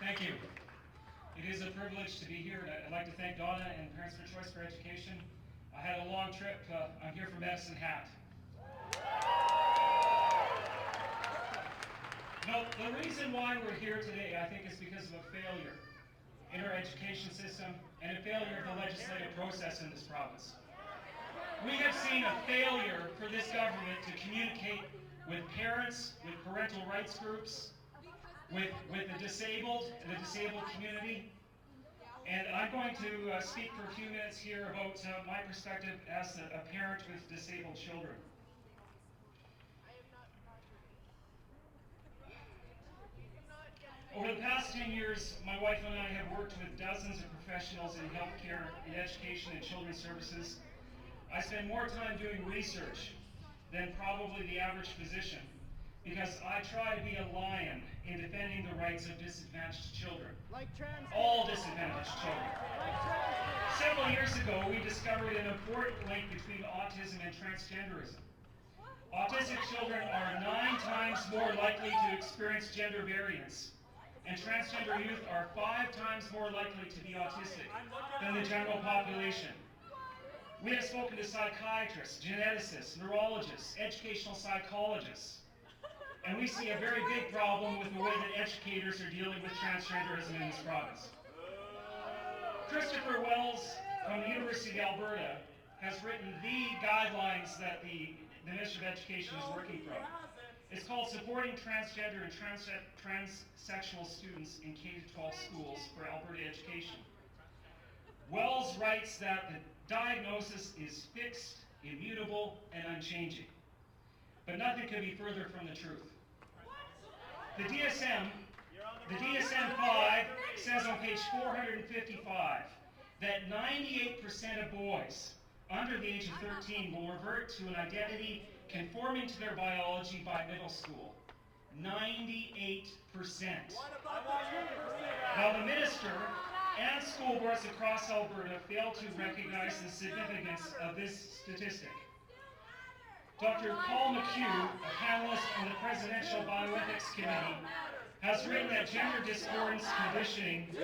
Thank you. It is a privilege to be here, and I'd like to thank Donna and Parents for Choice for Education. I had a long trip. I'm here for Medicine Hat. No, the reason why we're here today, I think, is because of a failure in our education system and a failure of the legislative process in this province. We have seen a failure for this government to communicate with parents, with parental rights groups, with the disabled and the disabled community. And I'm going to speak for a few minutes here about my perspective as a parent with disabled children. Over the past 10 years, my wife and I have worked with dozens of professionals in healthcare, in education, and children's services. I spend more time doing research than probably the average physician because I try to be a lion in defending the rights of disadvantaged children. All disadvantaged children. Several years ago, we discovered an important link between autism and transgenderism. Autistic children are 9 times more likely to experience gender variance, and transgender youth are 5 times more likely to be autistic than the general population. We have spoken to psychiatrists, geneticists, neurologists, educational psychologists, and we see a very big problem with the way that educators are dealing with transgenderism in this province. Christopher Wells from the University of Alberta has written the guidelines that the Ministry of Education is working from. It's called Supporting Transgender and Transsexual Students in K-12 Schools for Alberta Education. Wells writes that the diagnosis is fixed, immutable, and unchanging. But nothing could be further from the truth. The DSM-5 says on page 455 that 98% of boys under the age of 13 will revert to an identity conforming to their biology by middle school. 98%. Now the minister and school boards across Alberta fail to recognize the significance of this statistic. Dr. Paul McHugh, a panelist on the Presidential Bioethics Committee, has written that gender discordance conditioning is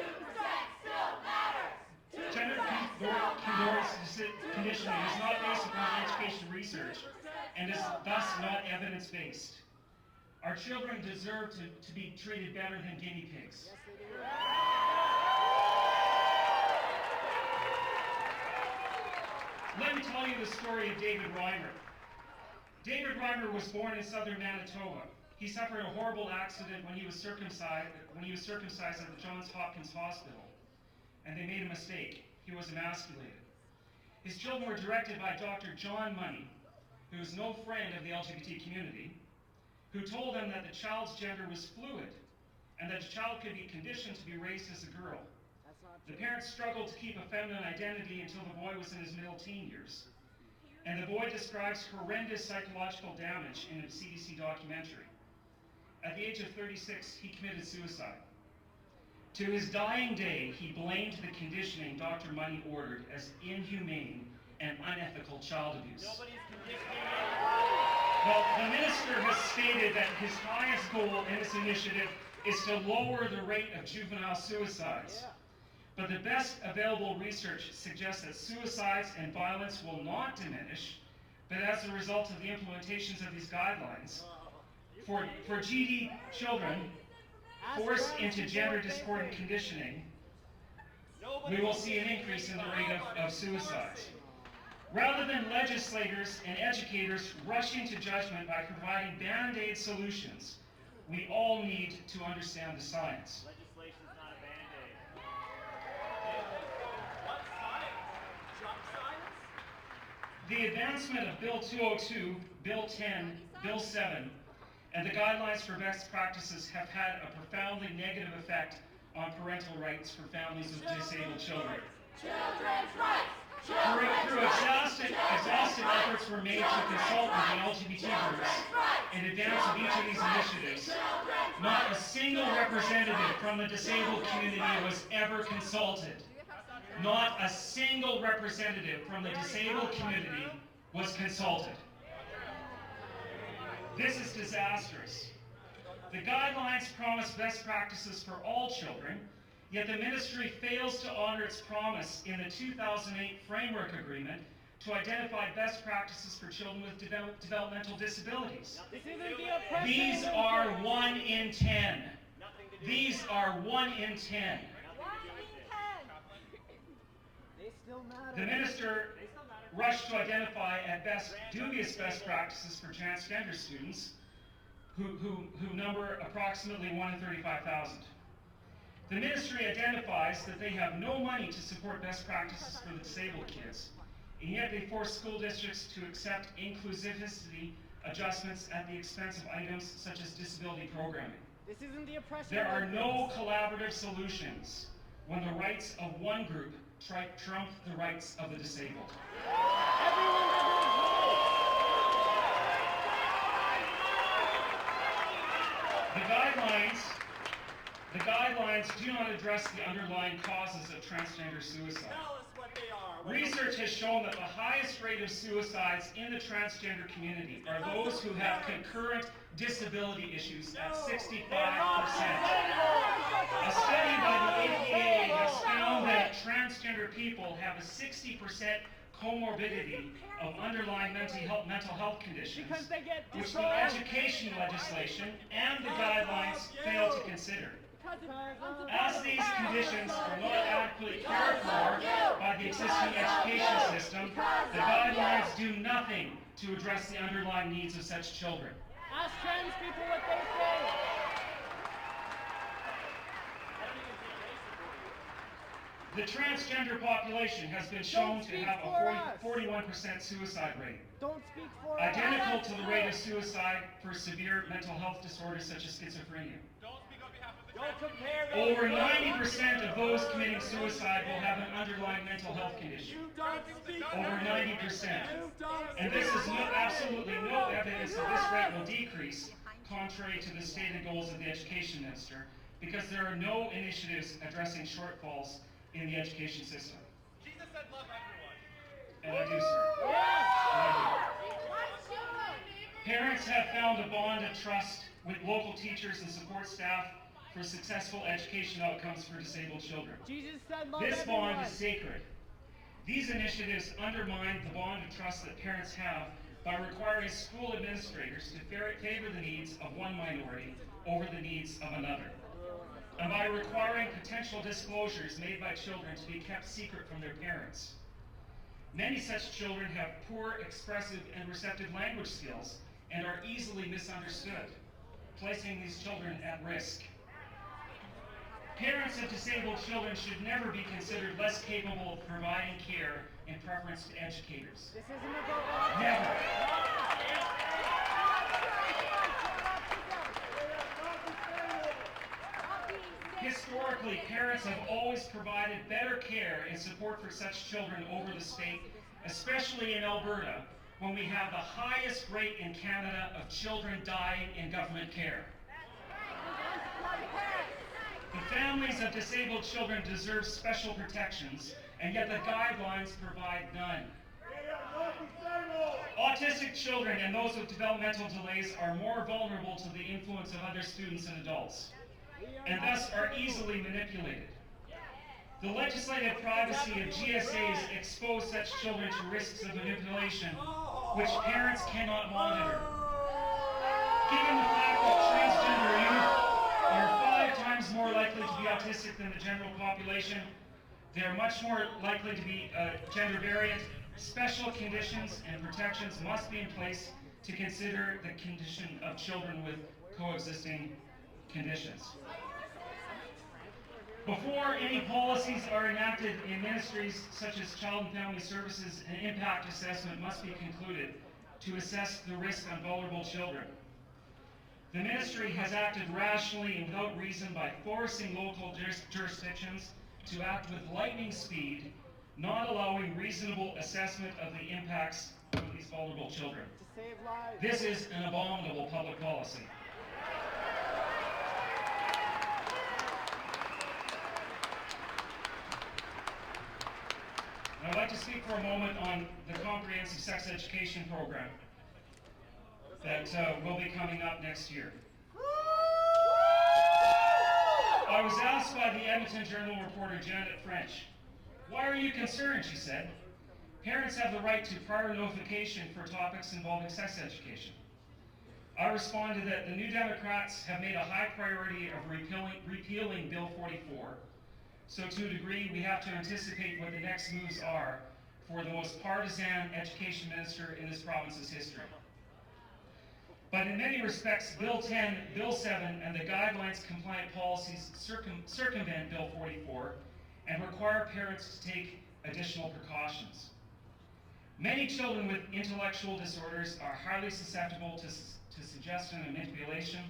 not based upon education research and is thus not evidence-based. Our children deserve to be treated better than guinea pigs. Let me tell you the story of David Reimer. David Reimer was born in southern Manitoba. He suffered a horrible accident when he was circumcised at the Johns Hopkins Hospital, and they made a mistake. He was emasculated. His children were directed by Dr. John Money, who is no friend of the LGBT community, who told them that the child's gender was fluid and that the child could be conditioned to be raised as a girl. The parents struggled to keep a feminine identity until the boy was in his middle teen years. And the boy describes horrendous psychological damage in a CBC documentary. At the age of 36, he committed suicide. To his dying day, he blamed the conditioning Dr. Money ordered as inhumane and unethical child abuse. Nobody's conditioning Well, the minister has stated that his highest goal in this initiative is to lower the rate of juvenile suicides. But the best available research suggests that suicides and violence will not diminish, but as a result of the implementations of these guidelines, for GD children forced into gender discordant conditioning, we will see an increase in the rate of suicides. Rather than legislators and educators rushing to judgment by providing band-aid solutions, we all need to understand the science. Legislation's not a band-aid. What science? Junk science? The advancement of Bill 202, Bill 10, Bill 7, and the guidelines for best practices have had a profoundly negative effect on parental rights for families with disabled children. Children's rights! Through exhaustive efforts were made to consult with the LGBT groups in advance of each of these initiatives, not a single representative from the disabled community was ever consulted. Not a single representative from the disabled community was consulted. This is disastrous. The guidelines promise best practices for all children, yet the ministry fails to honor its promise in the 2008 Framework Agreement to identify best practices for children with developmental disabilities. This isn't the oppression. These are 1 in 10. Nothing to do These are 1 in 10. They still matter. The minister rushed to identify at best dubious best practices for transgender students who number approximately 1 in 35,000. The ministry identifies that they have no money to support best practices for the disabled kids, and yet they force school districts to accept inclusivity adjustments at the expense of items such as disability programming. This isn't the oppression. There are no collaborative solutions when the rights of one group trump the rights of the disabled. The guidelines do not address the underlying causes of transgender suicide. Tell us what they are. Research has shown that the highest rate of suicides in the transgender community are those who have concurrent disability issues at 65%. A study by the APA has found that transgender people have a 60% comorbidity of underlying mental health conditions, Because they get which the destroyed. education legislation and the guidelines fail to consider. As these conditions are not adequately cared for by the existing education system, the guidelines do nothing to address the underlying needs of such children. Ask trans people what they say. The transgender population has been shown to have a 41% suicide rate, Don't speak for us. identical to the rate of suicide for severe mental health disorders such as schizophrenia. Don't compare those. Over 90% of those committing suicide will have an underlying mental health condition. You don't speak. Over 90%. And this is absolutely no evidence that this rate will decrease, contrary to the stated goals of the education minister, because there are no initiatives addressing shortfalls in the education system. Jesus said love everyone. And I do, sir. Parents have found a bond of trust with local teachers and support staff for successful education outcomes for disabled children. Jesus said love This everyone. bond is sacred. These initiatives undermine the bond of trust that parents have by requiring school administrators to favor the needs of one minority over the needs of another, and by requiring potential disclosures made by children to be kept secret from their parents. Many such children have poor expressive and receptive language skills and are easily misunderstood, placing these children at risk. Parents of disabled children should never be considered less capable of providing care in preference to educators. This isn't about Never. Historically, parents have always provided better care and support for such children over the state, especially in Alberta, when we have the highest rate in Canada of children dying in government care. The families of disabled children deserve special protections, and yet the guidelines provide none. Autistic children and those with developmental delays are more vulnerable to the influence of other students and adults, and thus are easily manipulated. The legislative privacy of GSAs expose such children to risks of manipulation, which parents cannot monitor. Given the fact that transgender youth are 5 times more likely to be autistic than the general population, they are much more likely to be gender variant. Special conditions and protections must be in place to consider the condition of children with coexisting conditions. Before any policies are enacted in ministries such as Child and Family Services, an impact assessment must be concluded to assess the risk on vulnerable children. The ministry has acted rationally and without reason by forcing local jurisdictions to act with lightning speed, not allowing reasonable assessment of the impacts of these vulnerable children. to save lives. This is an abominable public policy. I'd like to speak for a moment on the comprehensive sex education program that will be coming up next year. I was asked by the Edmonton Journal reporter Janet French, "Why are you concerned?" she said. "Parents have the right to prior notification for topics involving sex education." I responded that the New Democrats have made a high priority of repealing Bill 44, so to a degree we have to anticipate what the next moves are for the most partisan education minister in this province's history. But in many respects, Bill 10, Bill 7, and the guidelines compliant policies circumvent Bill 44 and require parents to take additional precautions. Many children with intellectual disorders are highly susceptible to suggestion and manipulation.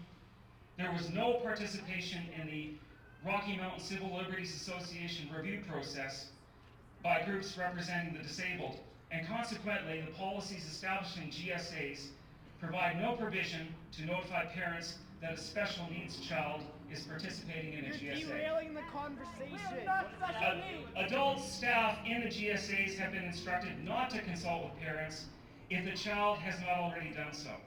There was no participation in the Rocky Mountain Civil Liberties Association review process by groups representing the disabled, and consequently, the policies establishing GSAs provide no provision to notify parents that a special needs child is participating in a You're GSA. derailing the conversation. Adult staff in the GSAs have been instructed not to consult with parents if the child has not already done so.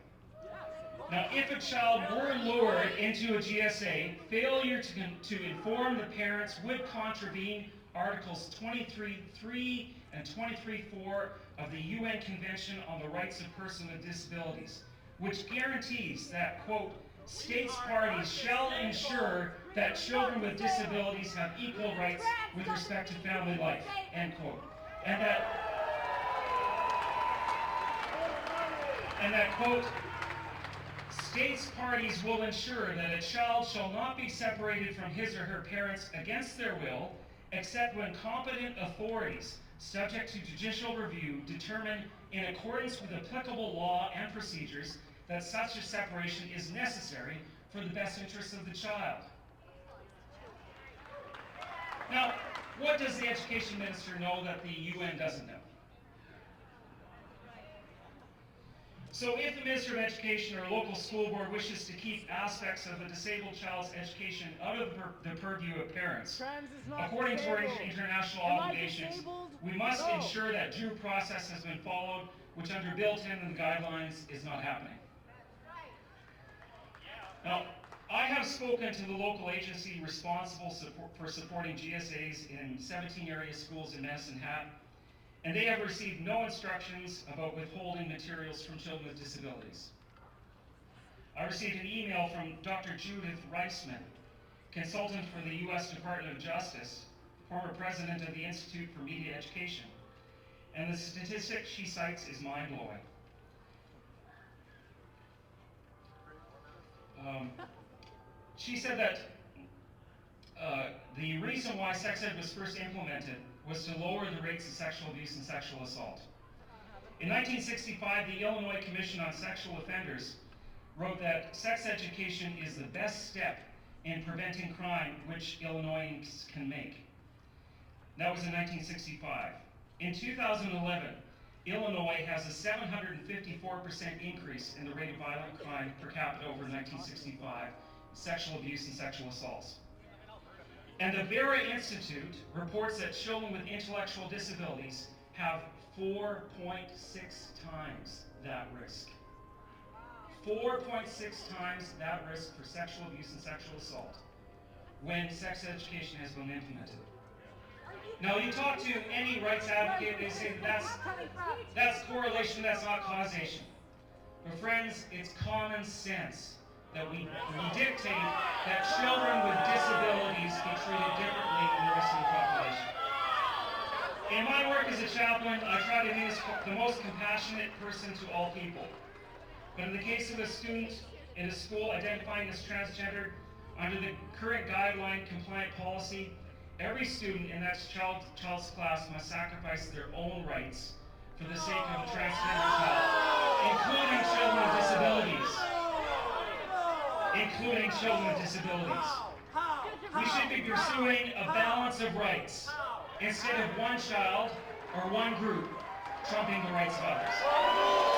Now, if a child were lured into a GSA, failure to inform the parents would contravene Articles 23.3 and 23.4 of the UN Convention on the Rights of Persons with Disabilities, which guarantees that, quote, states parties shall ensure that children with disabilities have equal rights with respect to family life, end quote. And that, quote, states parties will ensure that a child shall not be separated from his or her parents against their will, except when competent authorities, subject to judicial review, determine in accordance with applicable law and procedures that such a separation is necessary for the best interests of the child. Now, what does the education minister know that the UN doesn't know? So if the Minister of Education or local school board wishes to keep aspects of a disabled child's education out of the purview of parents, Trans is not according to our disabled. international Am I obligations, disabled? we must No. ensure that due process has been followed, which under Bill 10 and the guidelines is not happening. Now, I have spoken to the local agency responsible for supporting GSAs in 17 area schools in Medicine Hat, and they have received no instructions about withholding materials from children with disabilities. I received an email from Dr. Judith Reisman, consultant for the U.S. Department of Justice, former president of the Institute for Media Education, and the statistic she cites is mind-blowing. She said that the reason why sex ed was first implemented was to lower the rates of sexual abuse and sexual assault. In 1965, the Illinois Commission on Sexual Offenders wrote that sex education is the best step in preventing crime which Illinoisans can make. That was in 1965. In 2011, Illinois has a 754% increase in the rate of violent crime per capita over 1965, sexual abuse and sexual assaults. And the Vera Institute reports that children with intellectual disabilities have 4.6 times that risk. 4.6 times that risk for sexual abuse and sexual assault when sex education has been implemented. Now, you talk to any rights advocate, they say that's correlation, that's not causation. But friends, it's common sense that we dictate that children with disabilities be treated differently than the rest of the population. In my work as a chaplain, I try to be the most compassionate person to all people. But in the case of a student in a school identifying as transgender, under the current guideline compliant policy, every student in that child's class must sacrifice their own rights for the sake of a transgender child, including children with disabilities. Including children with disabilities. We should be pursuing a balance of rights instead of one child or one group trumping the rights of others.